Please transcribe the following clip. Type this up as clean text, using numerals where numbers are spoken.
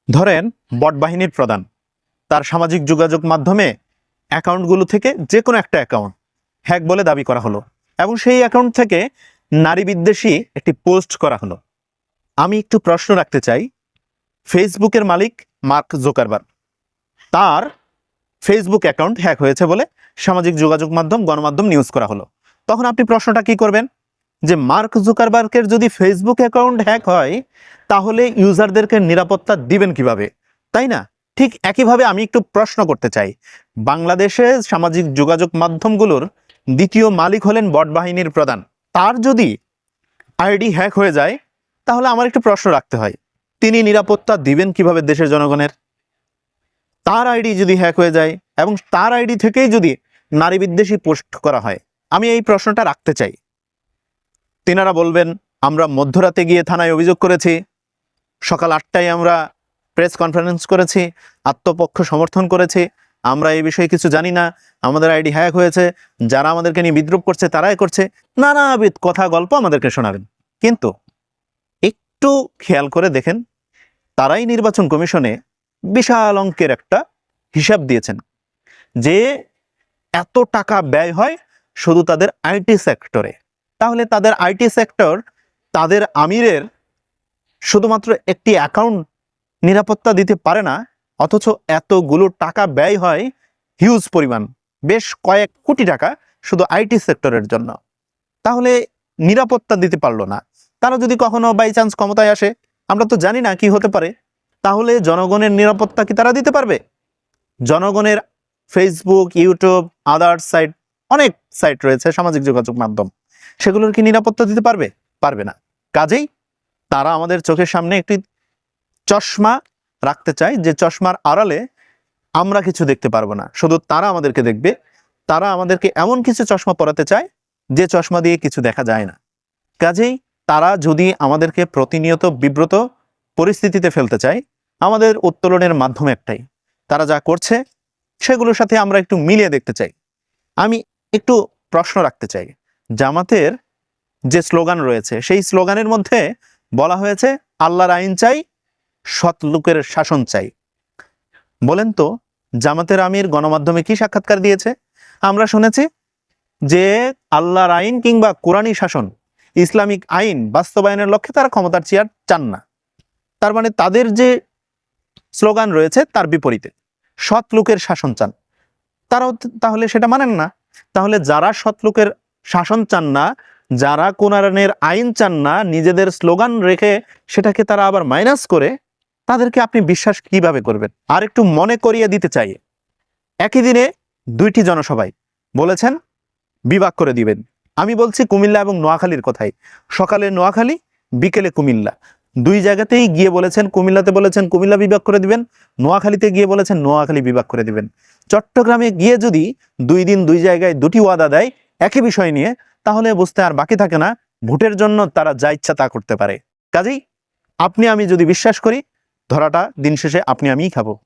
ধরেন বট বাহিনীর প্রধান তার সামাজিক যোগাযোগ মাধ্যমে অ্যাকাউন্টগুলো থেকে যে কোনো একটা অ্যাকাউন্ট হ্যাক বলে দাবি করা হলো এবং সেই অ্যাকাউন্ট থেকে নারী বিদ্বেষী একটি পোস্ট করা হলো। আমি একটু প্রশ্ন রাখতে চাই, ফেসবুকের মালিক মার্ক জুকারবার্গ, তার ফেসবুক অ্যাকাউন্ট হ্যাক হয়েছে বলে সামাজিক যোগাযোগ মাধ্যম গণমাধ্যম নিউজ করা হলো। তখন আপনি প্রশ্নটা কি করবেন যে মার্ক জুকারবার্গের যদি ফেসবুক অ্যাকাউন্ট হ্যাক হয় তাহলে ইউজারদেরকে নিরাপত্তা দিবেন কিভাবে, তাই না? ঠিক একইভাবে আমি একটু প্রশ্ন করতে চাই, বাংলাদেশে সামাজিক যোগাযোগ মাধ্যমগুলোর দ্বিতীয় মালিক হলেন বট বাহিনীর প্রধান, তার যদি আইডি হ্যাক হয়ে যায় তাহলে আমার একটু প্রশ্ন রাখতে হয়, তিনি নিরাপত্তা দিবেন কিভাবে দেশের জনগণের? তার আইডি যদি হ্যাক হয়ে যায় এবং তার আইডি থেকেই যদি নারী বিদ্বেষী পোস্ট করা হয়, আমি এই প্রশ্নটা রাখতে চাই। তিনারা বলবেন আমরা মধ্যরাতে গিয়ে থানায় অভিযোগ করেছি, সকাল 8টায় আমরা প্রেস কনফারেন্স করেছি, আত্মপক্ষ সমর্থন করেছি, আমরা এই বিষয়ে কিছু জানি না, আমাদের আইডি হ্যাক হয়েছে, যারা আমাদেরকে নিয়ে বিদ্রুপ করছে তারাই করছে, নানাবিধ কথা গল্প আমাদেরকে শোনাবেন। কিন্তু একটু খেয়াল করে দেখেন, তারাই নির্বাচন কমিশনে বিশাল অঙ্কের একটা হিসাব দিয়েছেন যে এত টাকা ব্যয় হয় শুধু তাদের আইটি সেক্টরে। তাহলে তাদের আইটি সেক্টর তাদের আমিরের শুধুমাত্র একটি অ্যাকাউন্ট নিরাপত্তা দিতে পারে না, অথচ এতগুলো টাকা ব্যয় হয়, হিউজ পরিমাণ, বেশ কয়েক কোটি টাকা শুধু আইটি সেক্টরের জন্য। তাহলে নিরাপত্তা দিতে পারলো না। তারা যদি কখনো বাই চান্স ক্ষমতায় আসে, আমরা তো জানি না কি হতে পারে, তাহলে জনগণের নিরাপত্তা কি তারা দিতে পারবে? জনগণের ফেসবুক, ইউটিউব, আদার সাইট, অনেক সাইট রয়েছে সামাজিক যোগাযোগ মাধ্যম, সেগুলোর কি নিরাপত্তা দিতে পারবে? পারবে না। কাজেই তারা আমাদের চোখের সামনে একটি চশমা রাখতে চায়, যে চশমার আড়ালে আমরা কিছু দেখতে পারবো না, শুধু তারা আমাদেরকে দেখবে। তারা আমাদেরকে এমন কিছু চশমা পরাতে চায় যে চশমা দিয়ে কিছু দেখা যায় না। কাজেই তারা যদি আমাদেরকে প্রতিনিয়ত বিব্রত পরিস্থিতিতে ফেলতে চায়, আমাদের উত্তোলনের মাধ্যম একটাই, তারা যা করছে সেগুলোর সাথে আমরা একটু মিলিয়ে দেখতে চাই। আমি একটু প্রশ্ন রাখতে চাই, জামাতের যে স্লোগান রয়েছে সেই স্লোগানের মধ্যে বলা হয়েছে আল্লাহর আইন চাই, সৎ লোকের শাসন চাই। বলেন তো, জামাতের আমির গণমাধ্যমে কি সাক্ষাৎকার দিয়েছে? আমরা শুনেছি যে আল্লাহর আইন কিংবা কোরআনী শাসন, ইসলামিক আইন বাস্তবায়নের লক্ষ্যে তারা ক্ষমতার চেয়ার চান না। তার মানে তাদের যে স্লোগান রয়েছে তার বিপরীতে সৎ লোকের শাসন চান। তারাও তাহলে সেটা মানেন না। তাহলে যারা সৎ লোকের শাসন চান না, যারা কোরআনের আইন চান না, নিজেদের স্লোগান রেখে সেটাকে তারা আবার মাইনাস করে, তাদেরকে আপনি বিশ্বাস কিভাবে করবেন? আর একটু মনে করিয়ে দিতে চাই, একই দিনে দুইটি জনসভায় বলেছেন বিভাগ করে দিবেন। আমি বলছি কুমিল্লা এবং নোয়াখালীর কথাই, সকালে নোয়াখালী, বিকেলে কুমিল্লা, দুই জায়গাতেই গিয়ে বলেছেন, কুমিল্লাতে বলেছেন কুমিল্লা বিভাগ করে দিবেন, নোয়াখালীতে গিয়ে বলেছেন নোয়াখালী বিভাগ করে দিবেন। চট্টগ্রামে গিয়ে যদি 2 দিন 2 জায়গায় দুটি ওয়াদা দেয় একই বিষয় নিয়ে, তাহলে বুঝতে আর বাকি থাকে না, ভোটের জন্য তারা যা ইচ্ছা তা করতে পারে। কাজেই আপনি আমি যদি বিশ্বাস করি, ধরাটা দিন শেষে আপনি আমিই খাবো।